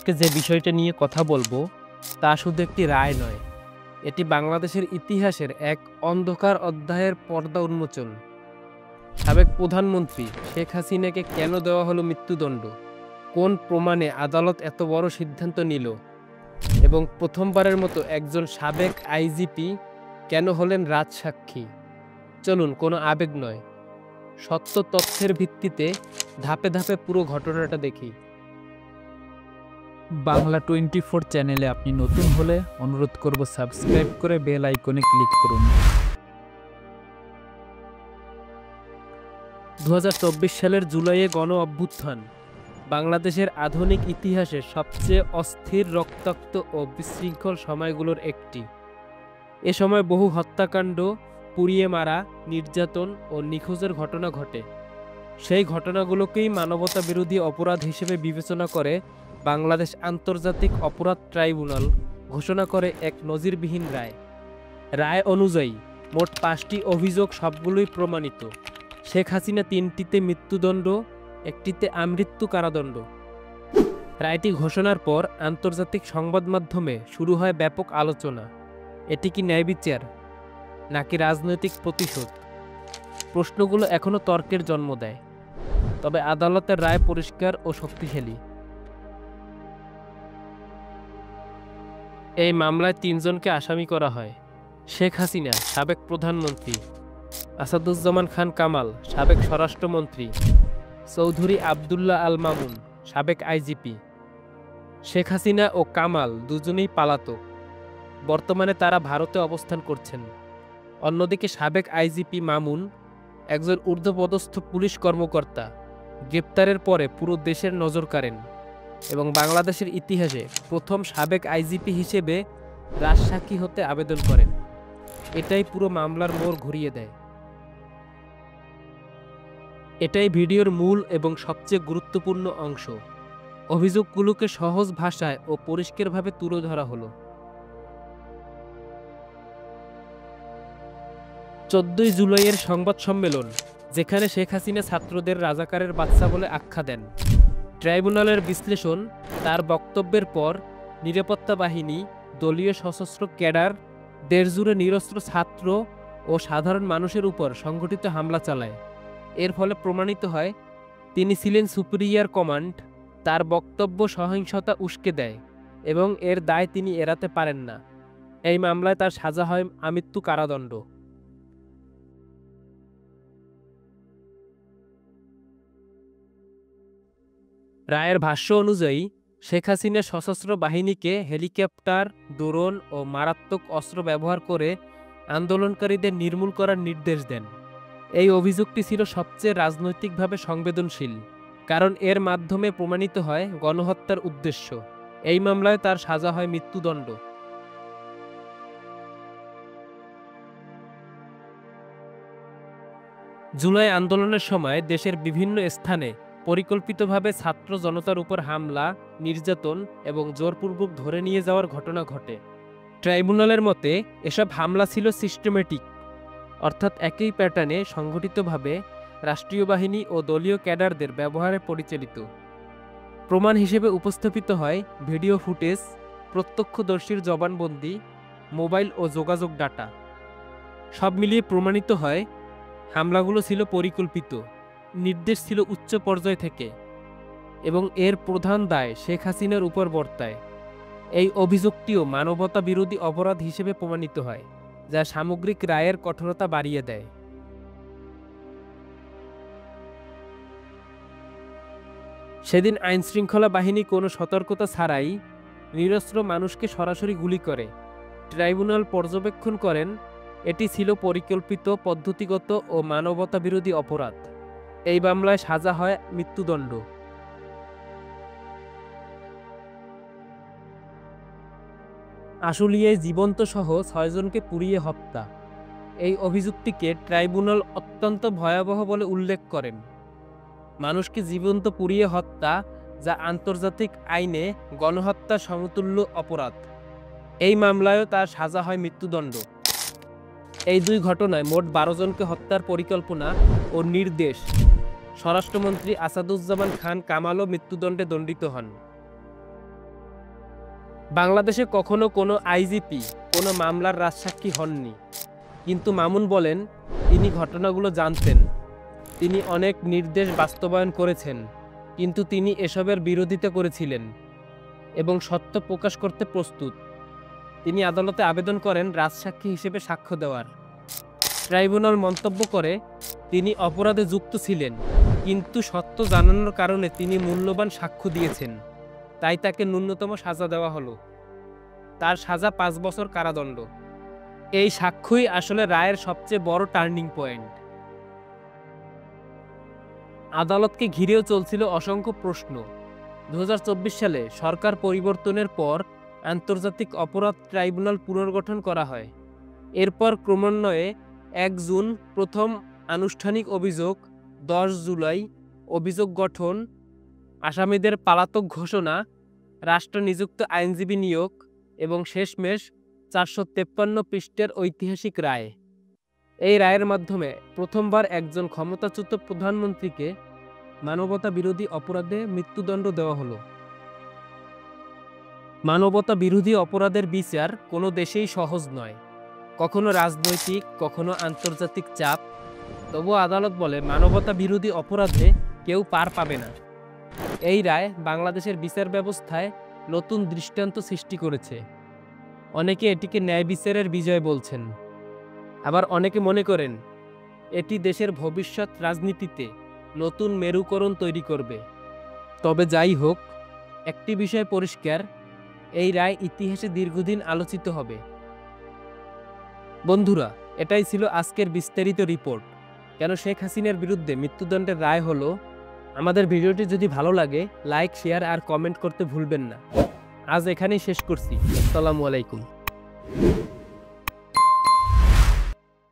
আজকে যে বিষয়টা নিয়ে কথা বলবো তা শুধু একটি রায় নয়, এটি বাংলাদেশের ইতিহাসের এক অন্ধকার অধ্যায়ের পর্দা উন্মোচন। সাবেক প্রধানমন্ত্রী শেখ হাসিনাকে কেন দেওয়া হলো মৃত্যুদণ্ড, কোন প্রমাণে আদালত এত বড় সিদ্ধান্ত নিল এবং প্রথমবারের মতো একজন সাবেক আইজিপি কেন হলেন রাজসাক্ষী। চলুন, কোনো আবেগ নয়, সত্য তথ্যের ভিত্তিতে ধাপে ধাপে পুরো ঘটনাটা দেখি। বাংলা24 চ্যানেলে আপনি নতুন হলে অনুরোধ করব সাবস্ক্রাইব করে বেল আইকনে ক্লিক করুন। 2024 সালের জুলাইয়ে গণ অভ্যুত্থান বাংলাদেশের আধুনিক ইতিহাসের সবচেয়ে অস্থির, রক্তাক্ত ও বিশৃঙ্খল সময়গুলোর একটি। এ সময় বহু হত্যাকাণ্ড, পুড়িয়ে মারা, নির্যাতন ও নিখোঁজের ঘটনা ঘটে। সেই ঘটনাগুলোকেই মানবতা বিরোধী অপরাধ হিসেবে বিবেচনা করে বাংলাদেশ আন্তর্জাতিক অপরাধ ট্রাইব্যুনাল ঘোষণা করে এক নজিরবিহীন রায়। রায় অনুযায়ী মোট 5টি অভিযোগ, সবগুলোই প্রমাণিত। শেখ হাসিনা 3টিতে মৃত্যুদণ্ড, 1টিতে আমৃত্যু কারাদণ্ড। রায়টি ঘোষণার পর আন্তর্জাতিক সংবাদ মাধ্যমে শুরু হয় ব্যাপক আলোচনা। এটি কি ন্যায় বিচার নাকি রাজনৈতিক প্রতিশোধ? প্রশ্নগুলো এখনও তর্কের জন্ম দেয়, তবে আদালতের রায় পরিষ্কার ও শক্তিশালী। এই মামলায় 3 জনকে আসামি করা হয়। শেখ হাসিনা, সাবেক প্রধানমন্ত্রী; আসাদুজ্জামান খান কামাল, সাবেক স্বরাষ্ট্রমন্ত্রী; চৌধুরী আবদুল্লাহ আল মামুন, সাবেক আইজিপি। শেখ হাসিনা ও কামাল দুজনেই পলাতক, বর্তমানে তারা ভারতে অবস্থান করছেন। অন্যদিকে সাবেক আইজিপি মামুন একজন ঊর্ধ্বপদস্থ পুলিশ কর্মকর্তা, গ্রেপ্তারের পরে পুরো দেশের নজর কাড়েন এবং বাংলাদেশের ইতিহাসে প্রথম সাবেক আইজিপি হিসেবে রাজসাক্ষী হতে আবেদন করেন। এটাই পুরো মামলার মোড় ঘুরিয়ে দেয়। এটাই ভিডিওর মূল এবং সবচেয়ে গুরুত্বপূর্ণ অংশ। অভিযোগগুলোকে সহজ ভাষায় ও পরিষ্কারভাবে তুলে ধরা হলো। 14ই জুলাইয়ের সংবাদ সম্মেলন, যেখানে শেখ হাসিনা ছাত্রদের রাজাকারের বাচ্চা বলে আখ্যা দেন। ট্রাইব্যুনালের বিশ্লেষণ, তার বক্তব্যের পর নিরাপত্তা বাহিনী, দলীয় সশস্ত্র ক্যাডার দেশজুড়ে নিরস্ত্র ছাত্র ও সাধারণ মানুষের উপর সংগঠিত হামলা চালায়। এর ফলে প্রমাণিত হয় তিনি ছিলেন সুপিরিয়র কমান্ড। তার বক্তব্য সহিংসতা উস্কে দেয় এবং এর দায় তিনি এড়াতে পারেন না। এই মামলায় তার সাজা হয় আমৃত্যু কারাদণ্ড। রায়ের ভাষ্য অনুযায়ী শেখ হাসিনা সশস্ত্র বাহিনীকে হেলিকপ্টার, ড্রোন ও মারাত্মক অস্ত্র ব্যবহার করে আন্দোলনকারীদের নির্মূল করার নির্দেশ দেন। এই অভিযোগটি ছিল সবচেয়ে রাজনৈতিকভাবে সংবেদনশীল, কারণ এর মাধ্যমে প্রমাণিত হয় গণহত্যার উদ্দেশ্য। এই মামলায় তার সাজা হয় মৃত্যুদণ্ড। জুলাই আন্দোলনের সময় দেশের বিভিন্ন স্থানে পরিকল্পিতভাবে ছাত্র জনতার উপর হামলা, নির্যাতন এবং জোরপূর্বক ধরে নিয়ে যাওয়ার ঘটনা ঘটে। ট্রাইব্যুনালের মতে এসব হামলা ছিল সিস্টেমেটিক, অর্থাৎ একই প্যাটার্নে সংগঠিতভাবে রাষ্ট্রীয় বাহিনী ও দলীয় ক্যাডারদের ব্যবহারে পরিচালিত। প্রমাণ হিসেবে উপস্থাপিত হয় ভিডিও ফুটেজ, প্রত্যক্ষদর্শীর জবানবন্দি, মোবাইল ও যোগাযোগ ডাটা। সব মিলিয়ে প্রমাণিত হয় হামলাগুলো ছিল পরিকল্পিত, নির্দেশ ছিল উচ্চ পর্যায় থেকে এবং এর প্রধান দায় শেখ হাসিনার উপর বর্তায়। এই অভিযোগটিও মানবতা বিরোধী অপরাধ হিসেবে প্রমাণিত হয়, যা সামগ্রিক রায়ের কঠোরতা বাড়িয়ে দেয়। সেদিন আইনশৃঙ্খলা বাহিনী কোনো সতর্কতা ছাড়াই নিরস্ত্র মানুষকে সরাসরি গুলি করে। ট্রাইব্যুনাল পর্যবেক্ষণ করেন এটি ছিল পরিকল্পিত, পদ্ধতিগত ও মানবতা বিরোধী অপরাধ। এই মামলায় সাজা হয় মৃত্যুদণ্ড। আশুলিয়ায় জীবন্ত সহ 6 জনকে পুড়িয়ে হত্যা। এই অভিযুক্তিকে ট্রাইব্যুনাল অত্যন্ত ভয়াবহ বলে উল্লেখ করেন। মানুষকে জীবন্ত পুড়িয়ে হত্যা, যা আন্তর্জাতিক আইনে গণহত্যা সমতুল্য অপরাধ। এই মামলায়ও তার সাজা হয় মৃত্যুদণ্ড। এই 2 ঘটনায় মোট 12 জনকে হত্যার পরিকল্পনা ও নির্দেশ। স্বরাষ্ট্রমন্ত্রী আসাদুজ্জামান খান কামালও মৃত্যুদণ্ডে দণ্ডিত হন। বাংলাদেশে কখনো কোনো আইজিপি কোনো মামলার রাজসাক্ষী হননি, কিন্তু মামুন বলেন তিনি ঘটনাগুলো জানতেন। তিনি অনেক নির্দেশ বাস্তবায়ন করেছেন, কিন্তু তিনি এসবের বিরোধিতা করেছিলেন এবং সত্য প্রকাশ করতে প্রস্তুত। তিনি আদালতে আবেদন করেন রাজসাক্ষী হিসেবে সাক্ষ্য দেওয়ার। ট্রাইব্যুনাল মন্তব্য করে তিনি অপরাধে যুক্ত ছিলেন, কিন্তু সত্য জানানোর কারণে তিনি মূল্যবান সাক্ষ্য দিয়েছেন, তাই তাকে ন্যূনতম সাজা দেওয়া হলো। তার সাজা 5 বছর কারাদণ্ড। এই সাক্ষ্যই আসলে রায়ের সবচেয়ে বড় টার্নিং পয়েন্ট। আদালতকে ঘিরেও চলছিল অসংখ্য প্রশ্ন। 2024 সালে সরকার পরিবর্তনের পর আন্তর্জাতিক অপরাধ ট্রাইব্যুনাল পুনর্গঠন করা হয়। এরপর ক্রমান্বয়ে 1 জুন প্রথম আনুষ্ঠানিক অভিযোগ, 10 জুলাই অভিযোগ গঠন, আসামিদের পলাতক ঘোষণা, রাষ্ট্র নিযুক্ত আইনজীবী নিয়োগ এবং শেষমেশ 453 পৃষ্ঠার ঐতিহাসিক রায়। এই রায়ের মাধ্যমে প্রথমবার একজন ক্ষমতাচ্যুত প্রধানমন্ত্রীকে মানবতা বিরোধী অপরাধে মৃত্যুদণ্ড দেওয়া হলো। মানবতা বিরোধী অপরাধের বিচার কোনো দেশেই সহজ নয়, কখনো রাজনৈতিক, কখনো আন্তর্জাতিক চাপ। তবুও আদালত বলে মানবতা বিরোধী অপরাধে কেউ পার পাবে না। এই রায় বাংলাদেশের বিচার ব্যবস্থায় নতুন দৃষ্টান্ত সৃষ্টি করেছে। অনেকে এটিকে ন্যায় বিচারের বিজয় বলছেন, আবার অনেকে মনে করেন এটি দেশের ভবিষ্যৎ রাজনীতিতে নতুন মেরুকরণ তৈরি করবে। তবে যাই হোক, একটি বিষয় পরিষ্কার, এই রায় ইতিহাসে দীর্ঘদিন আলোচিত হবে। বন্ধুরা, এটাই ছিল আজকের বিস্তারিত রিপোর্ট। কেন শেখ হাসিনার বিরুদ্ধে মৃত্যুদণ্ডের রায় হলো। আমাদের ভিডিওটি যদি ভালো লাগে লাইক, শেয়ার আর কমেন্ট করতে ভুলবেন না। আজ এখানেই শেষ করছি। আসসালামু আলাইকুম।